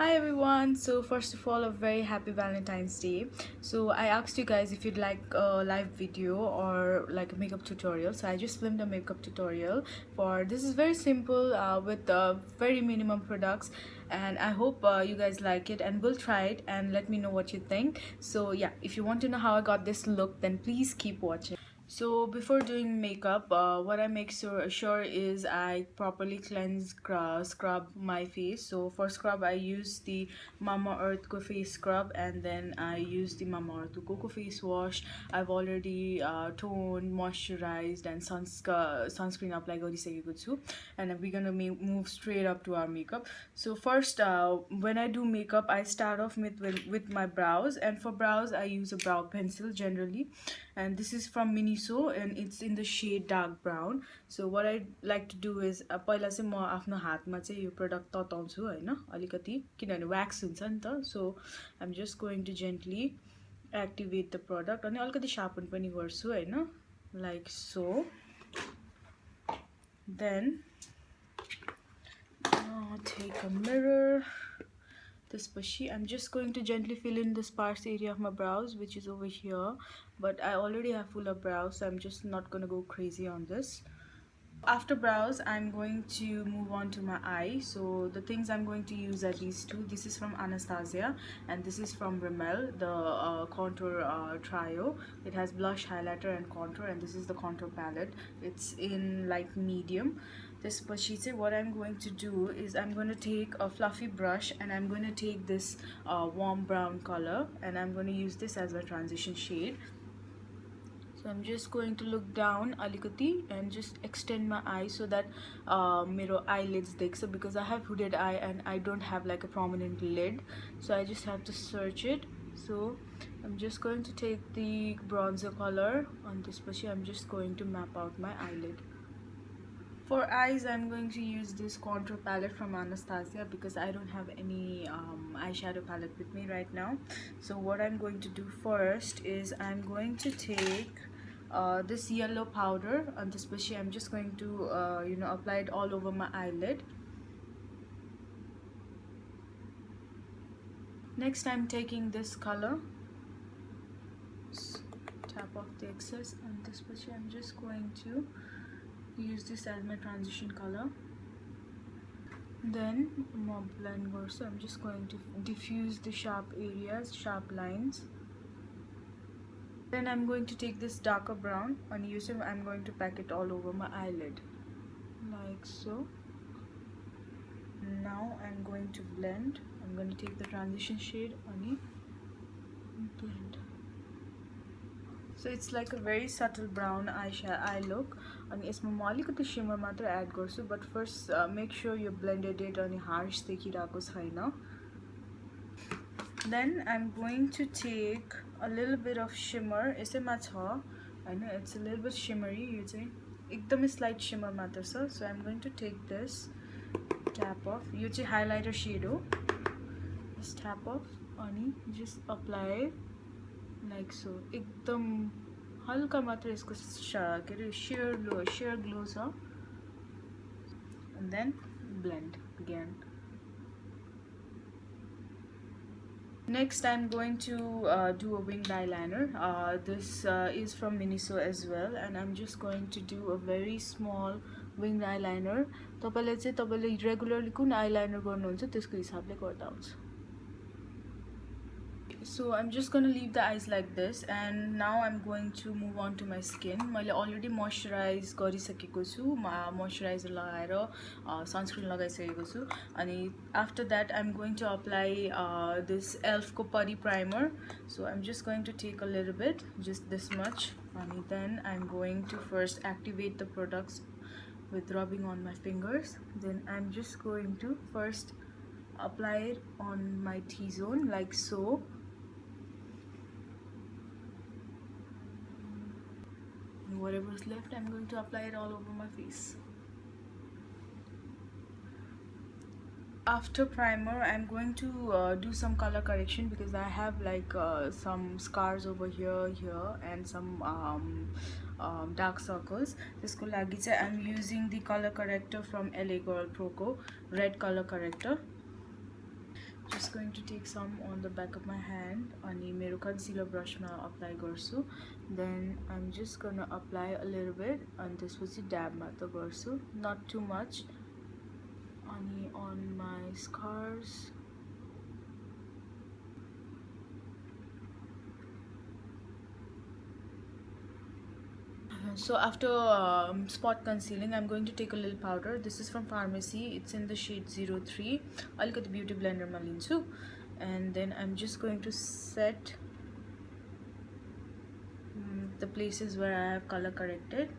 Hi everyone. So first of all, a very happy Valentine's Day. So I asked you guys if you'd like a live video or like a makeup tutorial. So I just filmed a makeup tutorial for this is very simple with very minimum products, and I hope you guys like it and will try it and let me know what you think. So yeah, if you want to know how I got this look, then please keep watching. So before doing makeup, what I make sure is I properly cleanse, scrub my face. So for scrub, I use the Mama Earth face scrub, and then I use the Mama Earth Coco face wash. I've already toned, moisturized, and sunscreen apply गरिसकेको छु. And we're gonna move straight up to our makeup. So first, when I do makeup, I start off with my brows, and for brows, I use a brow pencil generally, and this is from Miniso and it's in the shade dark brown. So what I like to do is पहिला चाहिँ म आफ्नो हातमा चाहिँ यो product तताउँछु हैन अलिकति किनभने wax हुन्छ नि त. So I'm just going to gently activate the product अनि अलिकति sharpen पनि गर्छु हैन, like so. Then I'll take a mirror. I'm just going to gently fill in the sparse area of my brows, which is over here, but I already have fuller brows, so I'm just not gonna go crazy on this. After brows, I'm going to move on to my eye. So the things I'm going to use are these two. This is from Anastasia and this is from Rimmel, the contour trio. It has blush, highlighter and contour, and this is the contour palette. It's in like medium. This Pashite, what I'm going to do is I'm going to take a fluffy brush and I'm going to take this warm brown color and I'm going to use this as a transition shade. So I'm just going to look down alikati and just extend my eye so that mero eyelids deksa, because I have hooded eye and I don't have like a prominent lid, so I just have to search it. So I'm just going to take the bronzer color on this pashi. I'm just going to map out my eyelid. For eyes, I'm going to use this contour palette from Anastasia because I don't have any eyeshadow palette with me right now. So what I'm going to do first is I'm going to take this yellow powder on this brush. I'm just going to apply it all over my eyelid. Next, I'm taking this color, tap off the excess on this brush. I'm just going to use this as my transition color. Then more blend more, so I'm just going to diffuse the sharp areas, sharp lines. Then I'm going to take this darker brown on YouTube. I'm going to pack it all over my eyelid like so. Now I'm going to blend. I'm going to take the transition shade on it, blend. So it's like a very subtle brown eye look, and यसमा म अलिकति shimmer मात्र add गर्छु, but first make sure you blended it अनि harsh देखिरहेको छैन. Then I'm going to take a little bit of shimmer. यसैमा छ हैन, it's a little bit shimmery. यो चाहिँ एकदमै slight shimmer मात्र छ. So I'm going to take this, tap off. यो चाहिँ highlighter shade हो. Just tap off अनि just apply like so. एकदम हल्का मात्र यसको के रे sheer glow छ. And then blend again. Next, I'm going to do a winged eyeliner. This is from Miniso as well, and I'm just going to do a very small winged eyeliner. तपाईले चाहिँ तपाईले regularly कुन eyeliner गर्नुहुन्छ त्यसको हिसाबले गर्दा हुन्छ. So I'm just going to leave the eyes like this, and now I'm going to move on to my skin. मैले already moisturize गरिसकेको छु, moisturizer लगाएर sunscreen लगाइसकेको छु, अनि after that I'm going to apply this elf ko pari primer. So I'm just going to take a little bit, just this much, and then I'm going to first activate the products with rubbing on my fingers. Then I'm just going to first apply it on my T-zone like so. Whatever is left, I'm going to apply it all over my face. After primer, I'm going to do some color correction because I have like some scars over here, and some dark circles. त्यसको लागि चाहिँ I'm using the color corrector from LA Girl Proco, red color corrector. Just going to take some on the back of my hand अनि मेरो concealer brush मा apply गर्छु. Then I'm just gonna apply a little bit and त्यसपछि dab मात्र गर्छु, not too much. अनि on my scars. So after spot concealing, I'm going to take a little powder. This is from pharmacy. It's in the shade 03. I'll get the beauty blender ma linchu. And then I'm just going to set the places where I have color corrected.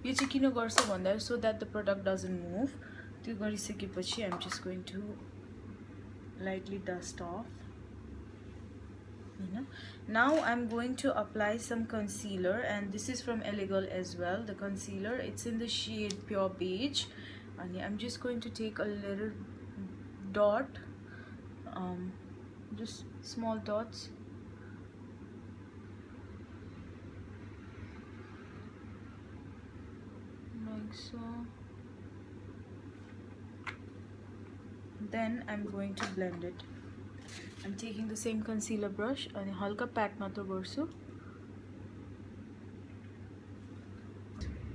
यो चाहिँ किन गर्छ भन्दा so that the product doesn't move. त्यो गरिसकेपछि I'm just going to lightly dust off. Now I'm going to apply some concealer, and this is from Elegol as well. The concealer, it's in the shade Pure Beige, and I'm just going to take a little dot, just small dots. Like so. Then I'm going to blend it. I'm taking the same concealer brush and halka pat matra garchu.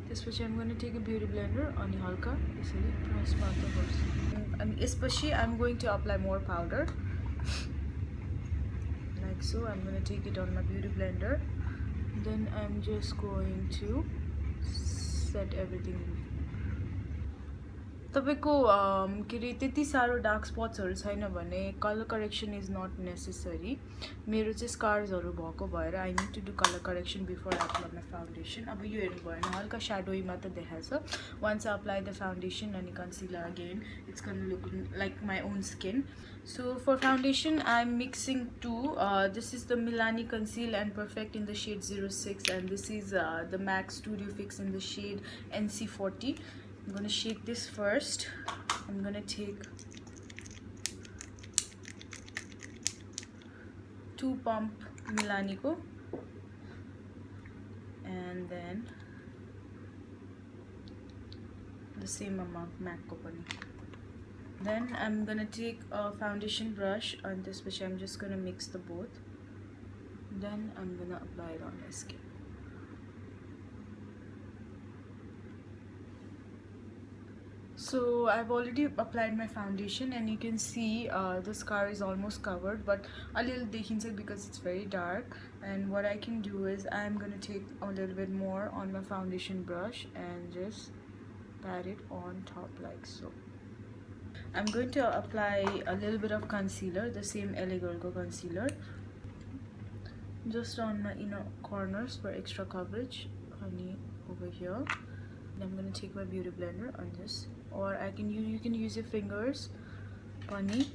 त्यसपछि I'm going to take a beauty blender and halka यसरी press matra garchu. And especially I'm going to apply more powder. Like so, I'm going to take it on my beauty blender. Then I'm just going to set everything. तपाईको के रे त्यति सारो dark स्पट्सहरु छैन भने colour correction is not necessary. मेरो चाहिँ स्कार्सहरु भएको भएर I need to do colour correction before I apply my foundation. अब यो हेर्नु भएन हल्का स्याडोई मात्र देखाछ. Once I apply the foundation अनि concealer again it's gonna look like my own skin. So for foundation I'm mixing two. This is the Milani Conceal and Perfect in the shade 06, and this is the MAC Studio Fix in the shade NC40. I'm going to shake this first. I'm going to take 2 pump Milani ko, and then the same amount MAC ko pani. Then I'm going to take a foundation brush on this, which I'm just going to mix the both. Then I'm going to apply it on my skin. So I've already applied my foundation, and you can see the scar is almost covered, but a little dekhincha because it's very dark. And what I can do is I'm going to take a little bit more on my foundation brush and just pat it on top like so. I'm going to apply a little bit of concealer, the same LA Girl Go concealer, just on my inner corners for extra coverage. Honey, over here. Then I'm going to take my beauty blender on this, or you can use your fingers. Bunny.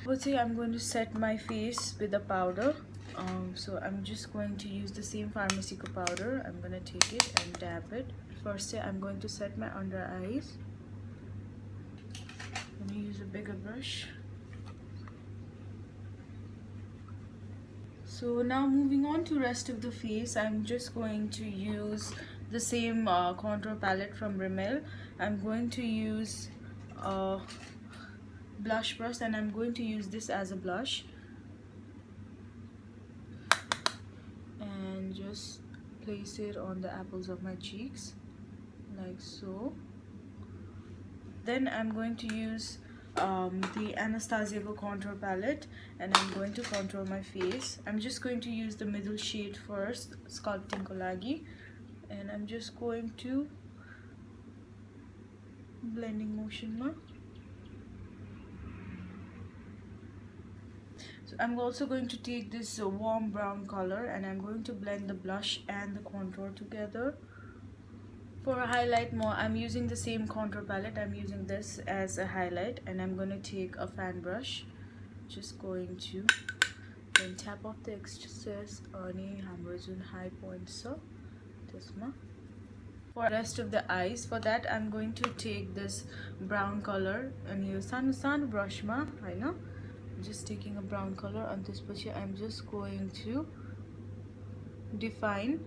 I'm going to set my face with a powder. So I'm just going to use the same pharmacy powder. I'm going to take it and dab it. First, I'm going to set my under eyes. I'm going to use a bigger brush. So now moving on to rest of the face, I'm just going to use the same contour palette from Rimmel. I'm going to use a blush brush, and I'm going to use this as a blush, and just place it on the apples of my cheeks like so. Then I'm going to use the Anastasia contour palette, and I'm going to contour my face. I'm just going to use the middle shade first, sculpting ko lagi, and I'm just going to blending motion ma. So I'm also going to take this warm brown color, and I'm going to blend the blush and the contour together. For a highlight more, I'm using the same contour palette. I'm using this as a highlight, and I'm going to take a fan brush. Just going to then tap off the excess ani hamro jun high points so tesma. For the rest of the eyes, for that I'm going to take this brown color and use san brush ma, I know. Just taking a brown color on this brush. I'm just going to define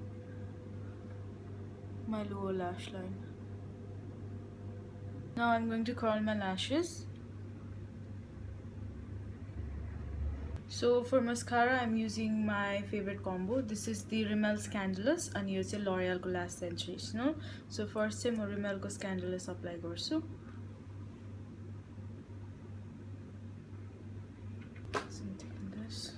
my lower lash line. Now I'm going to curl my lashes. So for mascara, I'm using my favorite combo. This is the Rimmel Scandalous and यो चाहिँ L'Oreal को Lash Sensational. So first चाहिँ म Rimmel को Scandalous apply गर्छु. So I'm taking this.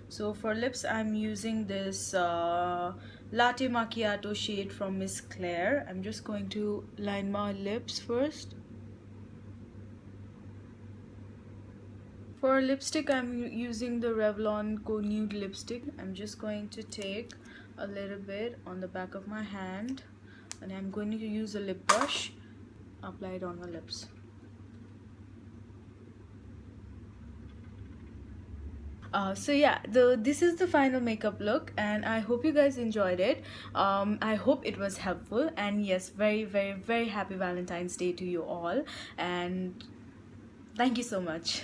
So for lips, I'm using this Latte Macchiato shade from Miss Claire. I'm just going to line my lips first. For lipstick, I'm using the Revlon Co Nude lipstick. I'm just going to take a little bit on the back of my hand, and I'm going to use a lip brush, apply it on my lips. So yeah, this is the final makeup look, and I hope you guys enjoyed it. I hope it was helpful, and yes, very happy Valentine's Day to you all, and thank you so much.